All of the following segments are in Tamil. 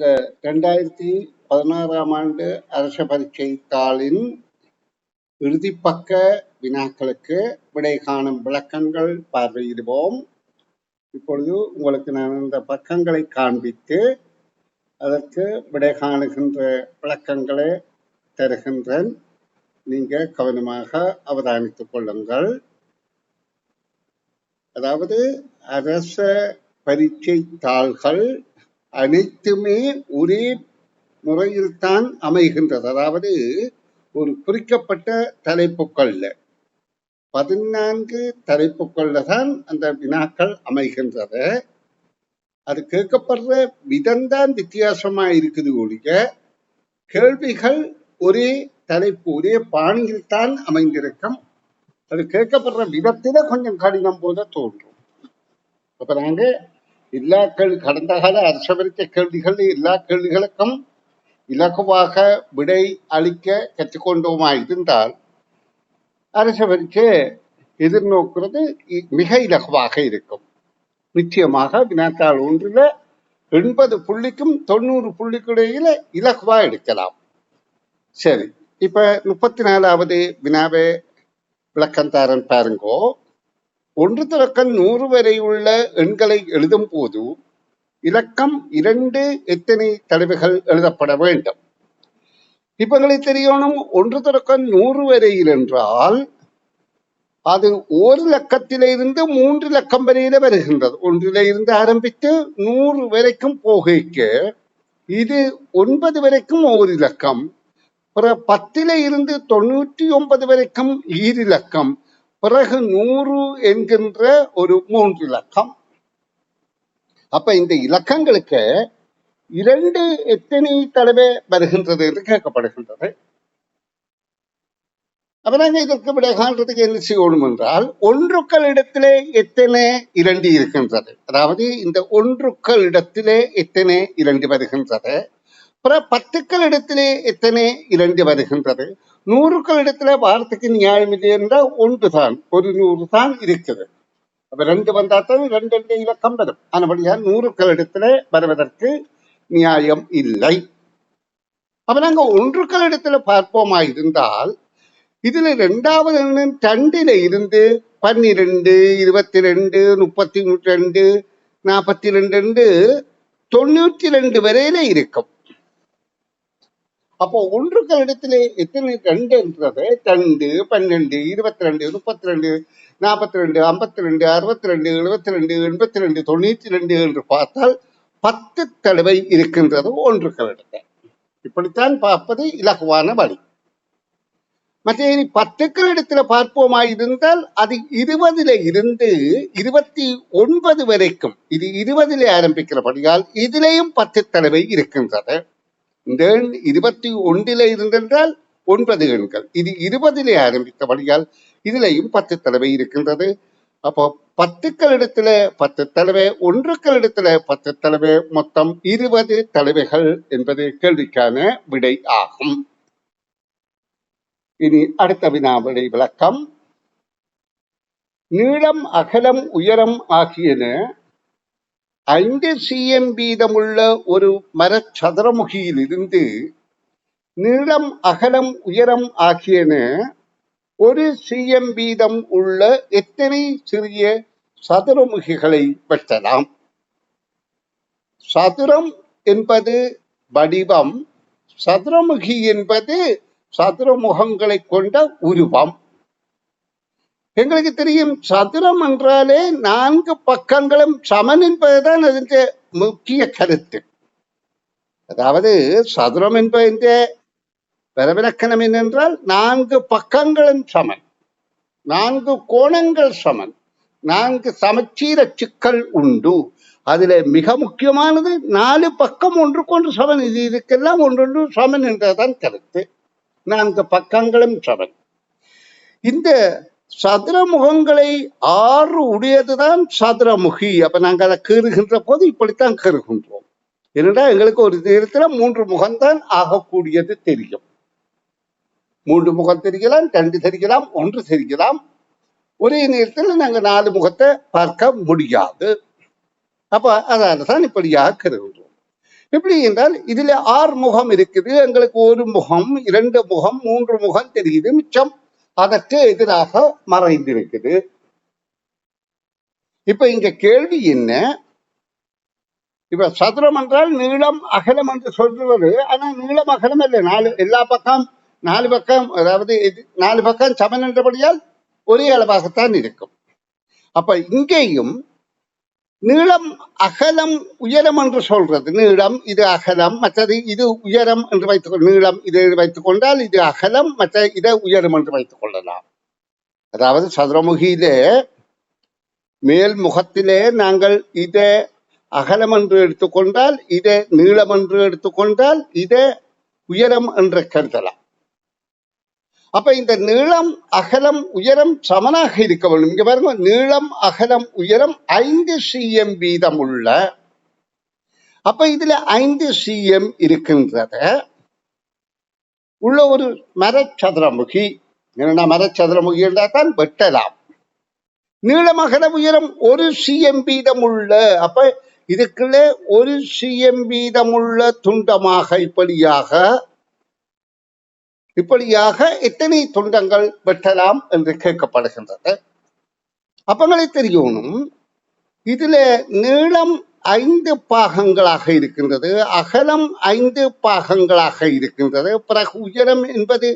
2016 ஆண்டு அரச பரீட்சை தாளின் இறுதிப்பக்க வினாக்களுக்கு விடை காணும் விளக்கங்கள் பார்வையிடுவோம். இப்பொழுது உங்களுக்கு நான் இந்த பக்கங்களை காண்பித்து அதற்கு விடை காணுகின்ற விளக்கங்களை தருகின்றேன். நீங்க கவனமாக அவதானித்துக் கொள்ளுங்கள். அதாவது அரச பரீட்சை தாள்கள் அனைத்துமே ஒரே முறையில்தான் அமைகின்றது. அதாவது ஒரு குறிக்கப்பட்ட தலைப்புகள்ல 14 தலைப்புகள்ல தான் அந்த வினாக்கள் அமைகின்றது. அது கேட்கப்படுற விதம்தான் வித்தியாசமா இருக்குது ஒழிய கேள்விகள் ஒரே தலைப்பு ஒரே பாணியில் தான் அமைந்திருக்கும். அது கேட்கப்படுற விதத்தில கொஞ்சம் கடினம் போல தோன்றும். அப்ப நாங்க எல்லா கடந்த கால அரச பரீட்சை கேள்விகள் எல்லா கேள்விகளுக்கும் இலகுவாக விடை அளிக்க கற்றுக்கொண்டோமா இருந்தால் அரச பரீட்சை எதிர்நோக்குறது மிக இலகுவாக இருக்கும். நிச்சயமாக வினாத்தாள் ஒன்றுல 80 புள்ளிக்கும் 90 புள்ளிக்குடையில இலகுவா எடுக்கலாம். சரி, இப்ப 34வது வினாவை விளக்கந்தாரன் பாருங்கோ. 1 தொடக்கம் 100 வரை உள்ள எண்களை எழுதும் போது இலக்கம் 2 எத்தனை தடவைகள் எழுதப்பட வேண்டும்? இப்ப எங்களுக்கு தெரியணும் 1 தொடக்கம் 100 வரையில் என்றால் அது ஒரு இலக்கத்திலிருந்து 3 இலக்கம் வரையில வருகின்றது. 1 இருந்து ஆரம்பித்து 100 வரைக்கும் போகைக்க இது 9 வரைக்கும் ஒரு இலக்கம், பிறகு 10 இருந்து 99 வரைக்கும் ஈரிலக்கம், பிறகு 100 என்கின்ற ஒரு 3 இலக்கம். அப்ப இந்த இலக்கங்களுக்கு 2 எத்தனை தடவை வருகின்றது என்று கேட்கப்படுகின்றது. அப்ப நாங்க இதற்கு விடை காண்றதுக்கு என்ன செய்யணும் என்றால் ஒன்றுக்கள் இடத்திலே எத்தனை 2 இருக்கின்றது, அதாவது இந்த ஒன்றுக்கள் இடத்திலே எத்தனை 2 வருகின்றது, அப்புறம் 10க்கள் இடத்திலே எத்தனை 2 வருகின்றது, 100க்கள் இடத்துல வாரத்துக்கு நியாயம் இல்லை என்றால் 1 தான், ஒரு 100 தான் இருக்குது. அப்ப 2 வந்தாத்தான் 2 இலக்கம் வரும். ஆனபடியா 100க்கள் இடத்துல வருவதற்கு நியாயம் இல்லை. அப்ப நாங்க ஒன்றுக்கள் இடத்துல பார்ப்போமா இருந்தால் இதுல 2வது எண்ணம் 2ல இருந்து 12, 22, 32, 42, 92 வரையில இருக்கும். அப்போ ஒன்றுக்கள் இடத்துல எத்தனை 2 என்றது 2, 12, 22, 32, 42, 52, 62, 72, 82, 92 என்று பார்த்தால் 10 தடவை இருக்கின்றது ஒன்றுக்கள் இடத்துல. இப்படித்தான் பார்ப்பது இலகுவான வழி. மற்ற 10க்கள் இடத்துல பார்ப்போமா இருந்தால் அது 20ல இருந்து 29 வரைக்கும், இது 20ல ஆரம்பிக்கிறபடியால் இதுலேயும் 10 தடவை இருக்கின்றது. இந்த 21ல இருந்தென்றால் 9 எண்கள், இது 20ல ஆரம்பித்தபடியால் இதுலேயும் 10 தடவை இருக்கின்றது. அப்போ 10க்கள் இடத்துல 10 தடவை, ஒன்றுக்கள் இடத்துல 10 தடவை, மொத்தம் 20 தடவைகள் என்பது கேள்விக்கான விடை ஆகும். இனி அடுத்த வினாவிடை விளக்கம். நீளம், அகலம், உயரம் ஆகியன 5 cm வீதமுள்ள ஒரு மரச்சதுரமுகியில் இருந்து நீளம், அகலம், உயரம் ஆகியன 1 cm வீதம் உள்ள எத்தனை சிறிய சதுரமுகிகளை வெட்டலாம்? சதுரம் என்பது வடிவம், சதுரமுகி என்பது சதுரமுகங்களை கொண்ட உருவம். எங்களுக்கு தெரியும் சதுரம் என்றாலே 4 பக்கங்களும் சமன் என்பதுதான் அதன் முக்கிய கருத்து. அதாவது சதுரம் என்பதன் வரவிலக்கணம் என்னென்றால் 4 பக்கங்களும் சமன், 4 கோணங்கள் சமன், 4 சமச்சீர அச்சுக்கள் உண்டு. அதுல மிக முக்கியமானது 4 பக்கம் ஒன்றுக்கொன்று சமன். இதுக்கெல்லாம் ஒன்றொன்று சமன் என்றதான் கருத்து. 4 பக்கங்களும் சமன். இந்த சதுரமுகங்களை 6 உடையதுதான் சதுரமுகி. அப்ப நாங்கள் அதை கீறுகின்ற போது இப்படித்தான் கீறுகின்றோம். ஏனென்றா எங்களுக்கு ஒரு நேரத்துல 3 முகம்தான் ஆகக்கூடியது தெரியும். 3 முகம் தெரியலாம், 2 தெரியலாம், 1 தெரியலாம். ஒரே நேரத்தில் நாங்கள் 4 முகத்தை பார்க்க முடியாது. அப்ப அதனால தான் இப்படியாக கருதுகின்றோம். எப்படி என்றால் இதுல 6 முகம் இருக்குது, எங்களுக்கு ஒரு முகம், 2 முகம், 3 முகம் தெரியுது, மிச்சம் அதற்கு எதிராக மறைந்திருக்குது. இப்ப இங்க கேள்வி என்ன? இப்ப சதுரம் என்றால் நீளம் அகலம் என்று சொல்றது, ஆனா நீளம் அகலம் இல்லை, எல்லா பக்கம் 4 பக்கம், அதாவது 4 பக்கம் சமன் என்றபடியால் ஒரே அளவாகத்தான் இருக்கும். அப்ப இங்கேயும் நீளம் அகலம் உயரம் என்று சொல்றது, நீளம் இது அகலம், மற்றது இது உயரம் என்று வைத்துக் நீளம் இது வைத்துக் கொண்டால் இது அகலம், மற்ற இதை உயரம் என்று வைத்துக் கொள்ளலாம். அதாவது சதுரமுகியிலே மேல் முகத்திலே நாங்கள் இதை அகலம் என்று எடுத்துக்கொண்டால், இதை நீளம் என்று எடுத்துக்கொண்டால், இதை உயரம் என்று கருதலாம். அப்ப இந்த நீளம் அகலம் உயரம் சமனாக இருக்க வேண்டும். இங்க பாருங்க, நீளம் அகலம் உயரம் 5 cm வீதம் உள்ள, அப்ப இதுல 5 cm இருக்கின்றத உள்ள ஒரு மரச்சதுரமுகி, மரச்சதுரமுகி என்றால் தான் வெட்டலாம். நீளம் அகலம் உயரம் 1 cm வீதம் உள்ள, அப்ப இதுக்குள்ள 1 cm வீதம் உள்ள துண்டமாக இப்படியாக எத்தனை துண்டங்கள் வெட்டலாம் என்று கேட்கப்படுகின்றது. அப்பங்களை தெரியணும், இதுல நீளம் 5 பாகங்களாக இருக்கின்றது, அகலம் 5 பாகங்களாக இருக்கின்றது, பிறகு உயரம் என்பது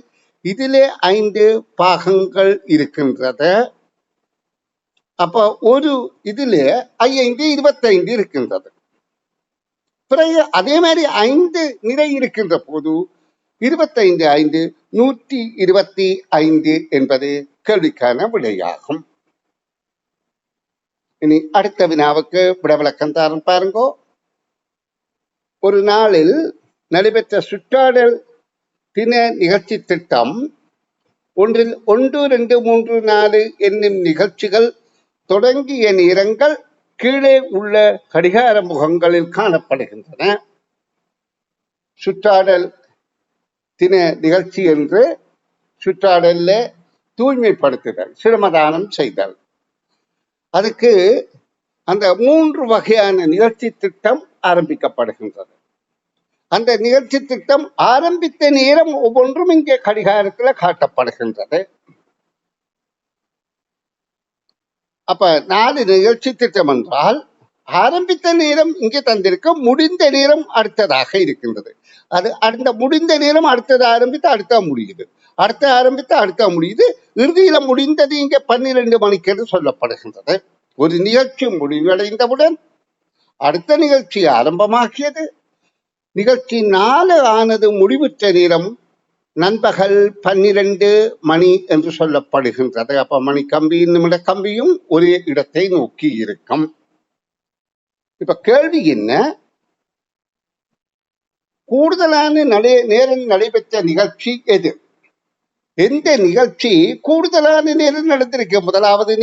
இதிலே 5 பாகங்கள் இருக்கின்றது. அப்ப ஒரு இதுல 5 25 இருக்கின்றது. பிறகு அதே மாதிரி 5 நிறை இருக்கின்ற போது 25 5 125 என்பது கேள்விக்கான விடையாகும். இனி அடுத்த வினாவுக்கு விடவிலக்கம் தரம் பாருங்கோ. ஒரு நாளில் நடைபெற்ற சுற்றாடல் தின நிகழ்ச்சி திட்டம் ஒன்றில் 1 2 3 4 என்னும் நிகழ்ச்சிகள் தொடங்கிய நேரங்கள் கீழே உள்ள கடிகார முகங்களில் காணப்படுகின்றன. சுற்றாடல் தின நிகழ்ச்சி என்று சுற்றாடல்ல தூய்மைப்படுத்துதல், சிரமதானம் செய்தல், அதுக்கு அந்த 3 வகையான நிகழ்ச்சி திட்டம் ஆரம்பிக்கப்படுகின்றது. அந்த நிகழ்ச்சி திட்டம் ஆரம்பித்த நேரம் ஒவ்வொன்றும் இங்கே கடிகாரத்தில் காட்டப்படுகின்றது. அப்ப 4 நிகழ்ச்சி திட்டம் என்றால் ஆரம்பித்த நேரம் இங்கே தந்திருக்க, முடிந்த நேரம் அடுத்ததாக இருக்கின்றது. அது அந்த முடிந்த நேரம் அடுத்தது ஆரம்பித்து அடுத்த முடியுது, அடுத்த ஆரம்பித்து அடுத்த முடியுது, இறுதியில முடிந்தது இங்கே 12 மணிக்கு என்று சொல்லப்படுகின்றது. ஒரு நிகழ்ச்சி முடிவடைந்தவுடன் அடுத்த நிகழ்ச்சி ஆரம்பமாகியது. நிகழ்ச்சி 4 ஆனது முடிவுற்ற நேரம் நண்பகல் 12 மணி என்று சொல்லப்படுகின்றது. அப்ப மணி கம்பியும் நிமிட கம்பியும் ஒரே இடத்தை நோக்கி இருக்கும். இப்ப கேள்வி என்ன? கூடுதலான நேரம் நடைபெற்ற நிகழ்ச்சி எது? எந்த நிகழ்ச்சி கூடுதலான நேரம் நடந்திருக்கு? முதலாவது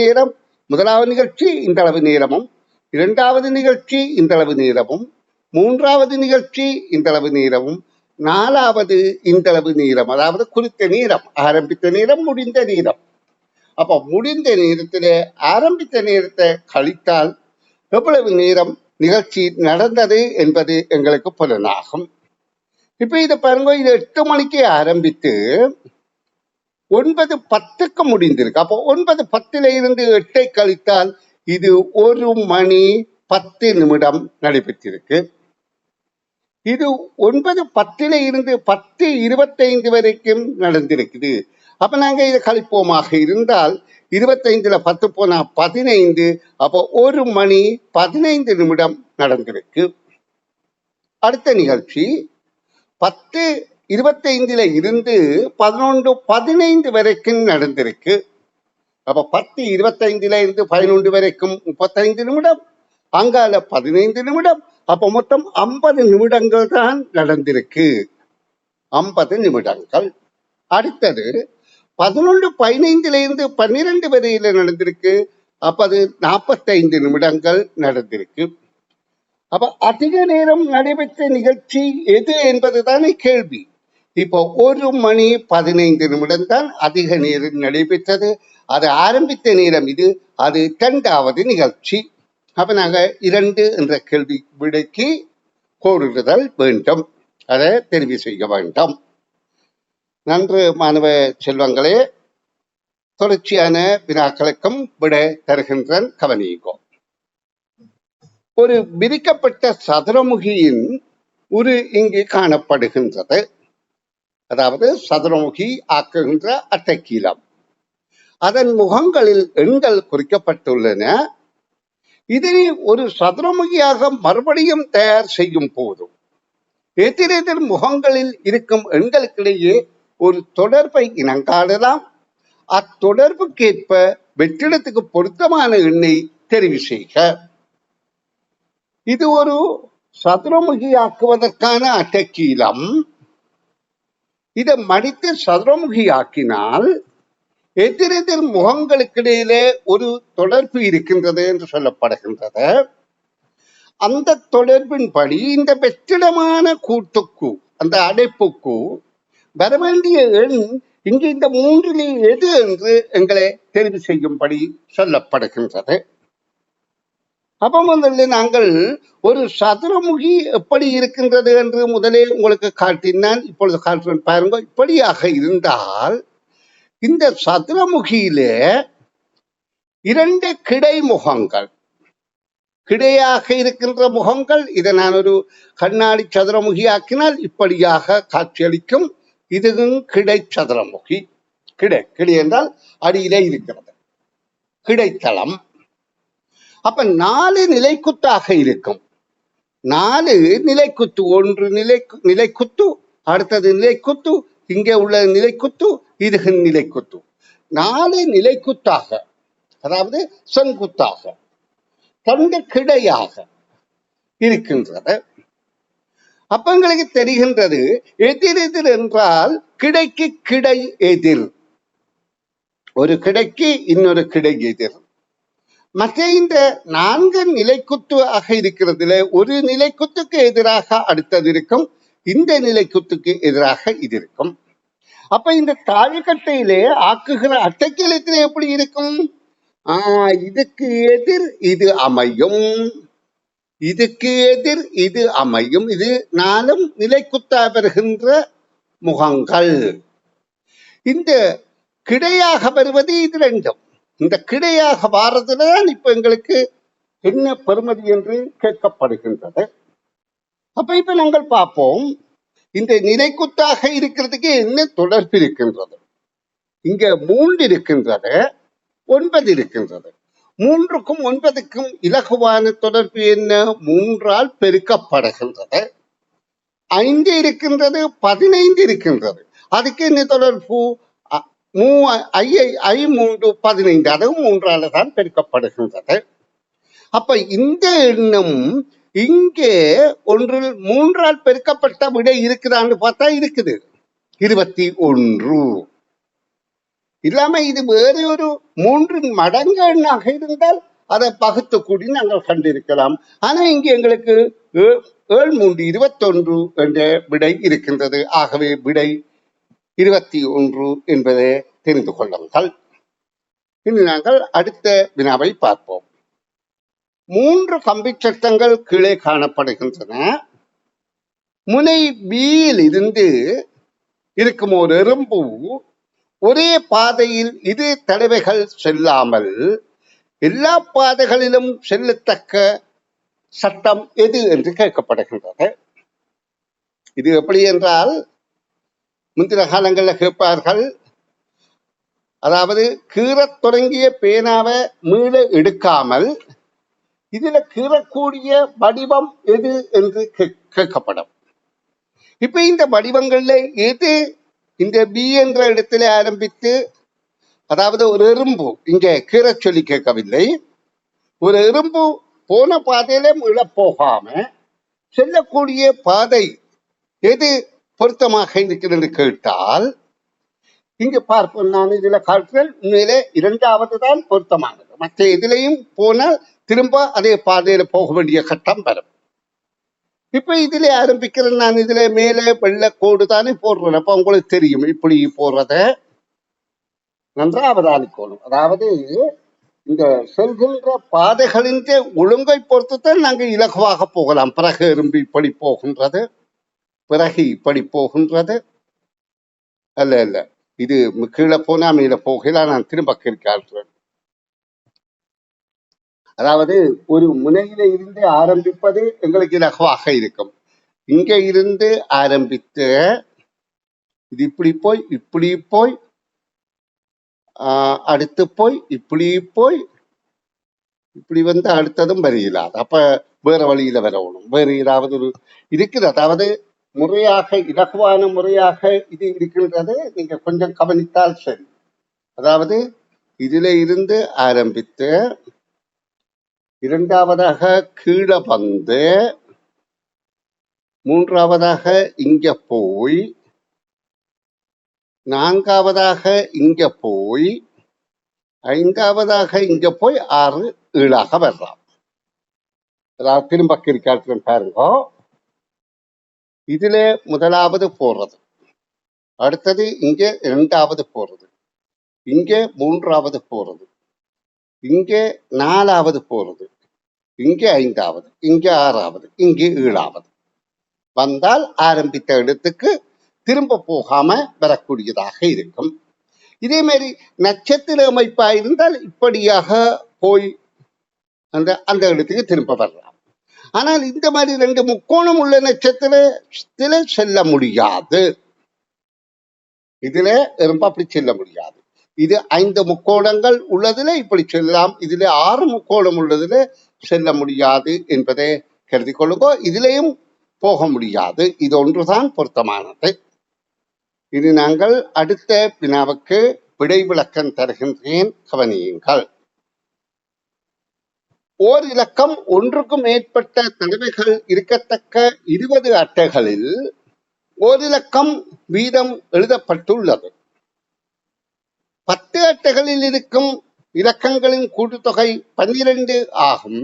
நிகழ்ச்சி இந்த அளவு நேரமும், 2வது நிகழ்ச்சி இந்த அளவு நேரமும், 3வது நிகழ்ச்சி இந்த அளவு நேரமும், 4வது இந்த அளவு நேரம். அதாவது குறித்த நேரம், ஆரம்பித்த நேரம், முடிந்த நேரம். அப்ப முடிந்த நேரத்திலே ஆரம்பித்த நேரத்தை கழித்தால் எவ்வளவு நேரம் நிகழ்ச்சி நடந்தது என்பது எங்களுக்கு புலனாகும். இப்ப இதை பாருங்க, இது 8 மணிக்கு ஆரம்பித்து 9:10 முடிந்திருக்கு. அப்போ 9:10 இருந்து 8 கழித்தால் இது 1 மணி 10 நிமிடம் நடைபெற்றிருக்கு. இது 9:10 இருந்து 10:25 வரைக்கும் நடந்திருக்குது. அப்ப நாங்க இதை கழிப்போமாக இருந்தால் 25ல 10 போனா 15, அப்போ 1 மணி 15 நிமிடம் நடந்திருக்கு. அடுத்த நிகழ்ச்சி 10:25 இருந்து 11:15 வரைக்கும் நடந்திருக்கு. அப்ப 10:25 இருந்து 11 வரைக்கும் 35 நிமிடம், அங்கால 15 நிமிடம், அப்ப மொத்தம் 50 நிமிடங்கள் தான் நடந்திருக்கு. 50 நிமிடங்கள். அடுத்தது 11:15 இருந்து 12 வரையில நடந்திருக்கு. அப்ப அது 45 நிமிடங்கள் நடந்திருக்கு. அப்ப அதிக நேரம் நடைபெற்ற நிகழ்ச்சி எது என்பதுதானே கேள்வி. இப்போ 1 மணி 15 நிமிடம் தான் அதிக நேரம் நடைபெற்றது. அது ஆரம்பித்த நேரம் இது, அது 2வது நிகழ்ச்சி. அப்ப நாங்க 2 என்ற கேள்வி விடைக்கு கோரிடுதல் வேண்டும். அதை தெரிவு செய்ய வேண்டும். நன்று மாணவ செல்வங்களே, தொடர்ச்சியான வினாக்களுக்கும் விட தருகின்றன், கவனிங்கோ. ஒரு விரிக்கப்பட்ட சதுரமுகியின் உரு இங்கு காணப்படுகின்றது. அதாவது சதுரமுகி ஆக்குகின்ற அட்டைக்கீலம். அதன் முகங்களில் எண்கள் குறிக்கப்பட்டுள்ளன. இதனை ஒரு சதுரமுகியாக மறுபடியும் தயார் செய்யும் போதும் எதிரெதிர் முகங்களில் இருக்கும் எண்களுக்கிடையே ஒரு தொடர்பை இனங்காணலாம். அத்தொடர்புக்கேற்ப வெற்றிடத்துக்கு பொருத்தமான எண்ணை தெரிவு செய்க. இது ஒரு சதுரமுகியாக்குவதற்கான அட்டைக்கீலம். இதை மடித்து சதுரமுகியாக்கினால் எதிரெதிர் முகங்களுக்கு இடையிலே ஒரு தொடர்பு இருக்கின்றது என்று சொல்லப்படுகின்றது. அந்த தொடர்பின்படி இந்த வெற்றிடமான கூட்டுக்கு, அந்த அடைப்புக்கு வர வேண்டிய எண் இங்கு இந்த மூன்றிலே எது என்று எங்களை தெரிவு செய்யும்படி சொல்லப்படுகின்றது. அப்ப முதல்ல நாங்கள் ஒரு சதுரமுகி எப்படி இருக்கின்றது என்று முதலே உங்களுக்கு காட்டினான். இப்பொழுது காட்டுறேன் பாருங்க. இப்படியாக இருந்தால் இந்த சதுரமுகியிலே இரண்டு கிடைமுகங்கள், கிடையாக இருக்கின்ற முகங்கள், இதை நான் ஒரு கண்ணாடி சதுரமுகி ஆக்கினால் இப்படியாக காட்சியளிக்கும். இதுவும் கிடை சதுரமுகி. கிடை என்றால் அடியிலே இருக்கிறது கிடைத்தளம். அப்ப 4 நிலைக்குத்தாக இருக்கும். 4 நிலைக்குத்து. ஒன்று நிலைக்குத்து, அடுத்தது நிலைக்குத்து, இங்கே உள்ள நிலைக்குத்து, இது நிலைக்குத்து. 4 நிலைக்குத்தாக, அதாவது செங்குத்தாக, 2 கிடையாக இருக்கின்றது. அப்ப எங்களுக்கு தெரிகின்றது எதிரெதிர் என்றால் கிடைக்கு கிடை எதிர், ஒரு கிடைக்கு இன்னொரு கிடை எதிர். மற்ற இந்த 4 நிலைக்குத்து ஆக இருக்கிறதுல ஒரு நிலைக்குத்துக்கு எதிராக அடுத்தது இருக்கும், இந்த நிலைக்குத்துக்கு எதிராக இது இருக்கும். அப்ப இந்த தாழ்கட்டையிலே ஆக்குகிற அட்டைக்கீலத்திலே எப்படி இருக்கும்? இதுக்கு எதிர் இது அமையும், இதுக்கு எதிர் இது அமையும். இது 4 நிலைக்குத்தா வருகின்ற முகங்கள். இந்த கிடையாக வருவது இது 2. இந்த கிடையாக வாரதுதான் இப்ப எங்களுக்கு என்ன பெறுமதி என்று கேட்கப்படுகின்றது. அப்ப இப்ப நாங்கள் பார்ப்போம், இந்த நிலைக்குத்தாக இருக்கிறதுக்கு என்ன தொடர்பு இருக்கின்றது. இங்க 3 இருக்கின்றது, 9 இருக்கின்றது. 3க்கும் 9க்கும் இலகுவான தொடர்பு என்ன? 3ஆல் பெருக்கப்படுகின்றது. 5 இருக்கின்றது, 15 இருக்கின்றது. அதுக்கு என்ன தொடர்பு? 3 15, அதுவும் 3ஆல் தான் பெருக்கப்படுகின்றது. அப்ப இந்த எண்ணம் இங்கே ஒன்றில் 3ஆல் பெருக்கப்பட்ட விடை இருக்குதான்னு பார்த்தா இருக்குது 21. இல்லாம இது வேறு ஒரு 3 மடங்கு எண்ணாக இருந்தால் அதை பகுத்து கூடி நாங்கள் கண்டிருக்கலாம். ஆனா இங்க எங்களுக்கு 7 3 21 என்ற விடை இருக்கின்றது. ஆகவே விடை 21 என்பதை தெரிந்து கொள்ளுங்கள். இனி நாங்கள் அடுத்த வினாவை பார்ப்போம். 3 கம்பி சட்டங்கள் கீழே காணப்படுகின்றன. முனை பியில் இருந்து இருக்கும் ஒரு எறும்பு ஒரே பாதையில் இரு தடவைகள் செல்லாமல் எல்லா பாதைகளிலும் செல்லத்தக்க சட்டம் எது என்று கேட்கப்படுகின்றது. இது எப்படி என்றால், முந்தின காலங்களில் கேட்பார்கள், அதாவது கீறத் தொடங்கிய பேனாவை மீள எடுக்காமல் இதுல கீறக்கூடிய வடிவம் எது என்று கேட்கப்படும். இப்ப இந்த வடிவங்கள்ல எது இந்த பி என்ற இடத்துல ஆரம்பித்து, அதாவது ஒரு எறும்பு இங்கே கீற சொல்லி கேட்கவில்லை, ஒரு எறும்பு போன பாதையில இழப்போகாம செல்லக்கூடிய பாதை எது பொருத்தமாக இருக்கிறது கேட்டால், இங்க பார்ப்போம், நான் இதுல காட்டுறேன். உண்மையிலே 2வது தான் பொருத்தமானது. மற்ற எதிலையும் போனால் திரும்ப அதே பாதையில போக வேண்டிய கட்டம் வரும். இப்ப இதுல ஆரம்பிக்கிறேன். நான் இதுல மேலே வெள்ளை கோடு தானே போடுறேன். அப்ப உங்களுக்கு தெரியும் இப்படி போடுறத நன்றா அவதானிக்கணும். அதாவது இந்த செல்கின்ற பாதைகளின் ஒழுங்கை பொறுத்துத்தான் நாங்க இலகுவாக போகலாம். பிறகு எறும்பு இப்படி போகின்றது, பிறகு இப்படி போகின்றது, அல்ல இல்ல இது கீழே போனா மேல போகலாம். நான் திரும்ப கேட்கிறேன். அதாவது ஒரு முனையில இருந்து ஆரம்பிப்பது எங்களுக்கு இலகுவாக இருக்கும். இங்க இருந்து ஆரம்பித்து இது இப்படி போய் இப்படி போய் அடுத்து போய் இப்படி போய் இப்படி வந்து அடுத்ததும் வரையிலாது. அப்ப வேற வழியில வரணும். வேறு ஏதாவது ஒரு இருக்குது. அதாவது முறையாக இலகுவான முறையாக இது இருக்கின்றது. நீங்க கொஞ்சம் கவனித்தால் சரி. அதாவது இதுல இருந்து ஆரம்பித்து இரண்டாவதாக கீழே வந்து மூன்றாவதாக இங்க போய் நான்காவதாக இங்க போய் ஐந்தாவதாக இங்க போய் 6 7ஆக வரலாம். அதாவது திரும்ப கிரிக்காட்டுறேன் பாருங்க. இதுல முதலாவது போடுறது, அடுத்தது இங்க இரண்டாவது போறது, இங்க மூன்றாவது போறது, இங்க நாலாவது போறது, இங்க ஐந்தாவது, இங்க ஆறாவது, இங்கே 7ஆவது வந்தால் ஆரம்பித்த இடத்துக்கு திரும்ப போகாம வரக்கூடியதாக இருக்கும். இதே மாதிரி நட்சத்திர அமைப்பா இருந்தால் இப்படியாக போய் அந்த இடத்துக்கு திரும்ப வரலாம். ஆனால் இந்த மாதிரி 2 முக்கோணம் உள்ள நட்சத்திரத்துல செல்ல முடியாது. இதுல ரொம்ப அப்படி செல்ல முடியாது. இது 5 முக்கோணங்கள் உள்ளதுல இப்படி செல்லலாம். இதுல 6 முக்கோணம் உள்ளதுல செல்ல முடியாது என்பதை கருதி கொள்ளுங்க. இதுலயும் போக முடியாது. இது ஒன்றுதான் பொருத்தமானது. இது நாங்கள் அடுத்த வினாவுக்கு விடை விளக்கம் தருகின்றேன், கவனியுங்கள். ஓர் இலக்கம் ஒன்றுக்கும் மேற்பட்ட தடவைகள் இருக்கத்தக்க 20 அட்டைகளில் ஓர் இலக்கம் வீதம் எழுதப்பட்டுள்ளது. 10 அட்டைகளில் இருக்கும் இலக்கங்களின் கூட்டுத்தொகை 12 ஆகும்.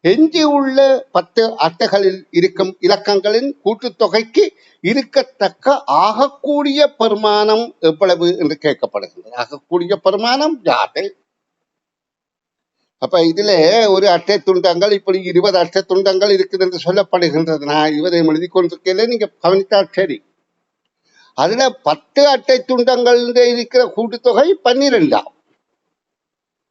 எஞ்சி உள்ள 10 அட்டைகளில் இருக்கும் இலக்கங்களின் கூட்டுத்தொகைக்கு இருக்கத்தக்க ஆகக்கூடிய பெருமானம் எவ்வளவு என்று கேட்கப்படுகின்றது. ஆகக்கூடிய பெருமானம் யாது? அப்ப இதுல ஒரு அட்டை துண்டங்கள் இப்படி 20 அட்டை துண்டங்கள் இருக்குது என்று சொல்லப்படுகின்றது. நான் இவரை எழுதி கொண்டிருக்கல, நீங்க கவனித்தால் சரி. அதுல 10 அட்டை துண்டங்கள் இருக்கிற கூட்டுத்தொகை 12.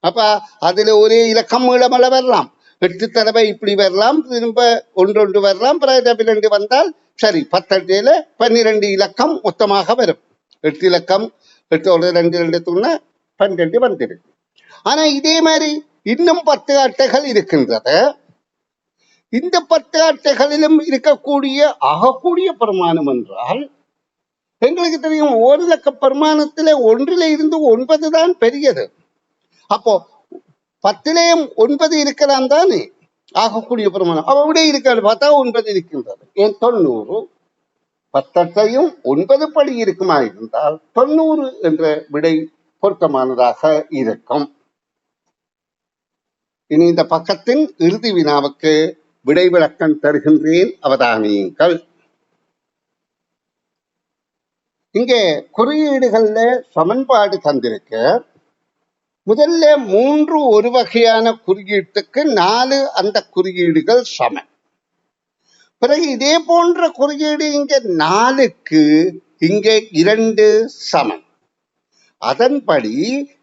அப்ப அதுல ஒரே இலக்கம் மீளமல வரலாம். 8 தடவை இப்படி வரலாம், திரும்ப ஒன்றொன்று வரலாம், பிறகு 2 வந்தால் சரி. 10 அட்டையில 12 இலக்கம் மொத்தமாக வரும். 8 இலக்கம் 8 2 2 துண்ணா 12 வந்துருக்கு. ஆனா இதே மாதிரி இன்னும் 10 அட்டைகள் இருக்கின்றது. இந்த 10 அட்டைகளிலும் இருக்கக்கூடிய ஆகக்கூடிய பெருமானம் என்றால் எங்களுக்கு தெரியும், ஒரு இலக்க பெருமானத்திலே 1ல இருந்து 9 தான் பெரியது. அப்போ 10லேயும் 9 இருக்கலாம் தானே ஆகக்கூடிய பெருமானம். அவ விட இருக்காது பார்த்தா 9 இருக்கின்றது. ஏன் 90? 10 9 படி இருக்குமா இருந்தால் 90 என்ற விடை பொருத்தமானதாக இருக்கும். இனி இந்த பக்கத்தின் இறுதி வினாவுக்கு விடை விளக்கம் தருகின்றேன், அவதானியுங்கள். இங்கே குறியீடுகள்ல சமன்பாடு தந்திருக்க. முதல்ல 3 ஒரு வகையான குறியீட்டுக்கு 4 அந்த குறியீடுகள் சமன். பிறகு இதே போன்ற குறியீடு இங்க 4க்கு இங்கே 2 சமன். அதன்படி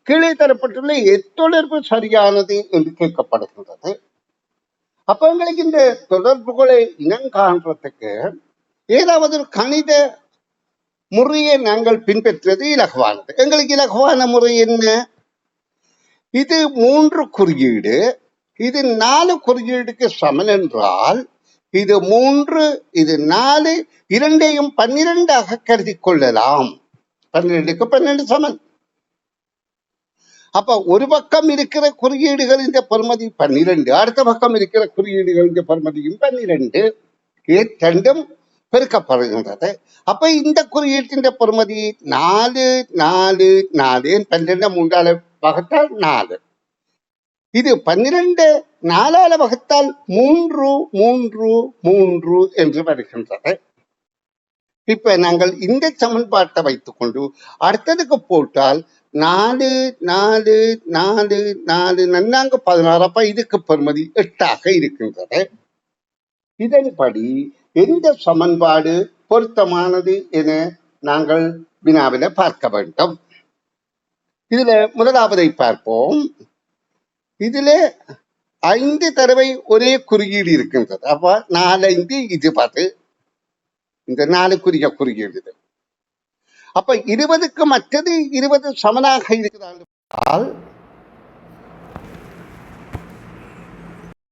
கீழே தரப்பட்டுள்ள எத்தொடர்பு சரியானது என்று கேட்கப்படுகின்றது. அப்ப எங்களுக்கு இந்த தொடர்புகளை இனங்காண்றதுக்கு ஏதாவது ஒரு கணித முறையை நாங்கள் பின்பற்றது இலகுவானது. எங்களுக்கு இலகுவான முறை என்ன? இது 3 குறியீடு, இது 4 குறியீடுக்கு சமன் என்றால் இது 3 இது 4 இரண்டையும் 12ஆக கருதி கொள்ளலாம். 12க்கு 12 சமன். அப்ப ஒரு பக்கம் இருக்கிற குறியீடுகள் இந்த பெறுமதி 12, அடுத்த பக்கம் இருக்கிற குறியீடுகள் இந்த பெறுமதியும் 12, இரண்டும் பெருக்கப்படுகின்றது. அப்ப இந்த குறியீட்டின் பெறுமதி 4 4 4 12 3ஆல வகுத்தால் 4. இது 12 4ஆல வகுத்தால் 3 3 3 என்று வருகின்றது. இப்ப நாங்கள் இந்த சமன்பாட்டை வைத்துக் கொண்டு அடுத்ததுக்கு போட்டால் நாலு நாலு நாலு நாலு நன்னாங்க 16. அப்ப இதுக்கு பெறுமதி 8 இருக்கின்றது. இதன்படி எந்த சமன்பாடு பொருத்தமானது என நாங்கள் வினாவில பார்க்க வேண்டும். இதுல முதலாவதை பார்ப்போம். இதுல 5 தடவை ஒரே குறியீடு இருக்கின்றது. அப்ப 4 5 இது 10. இந்த 4 குறியீடு. அப்ப 20க்கு மற்றது 20 சமனாக இருக்கிறால்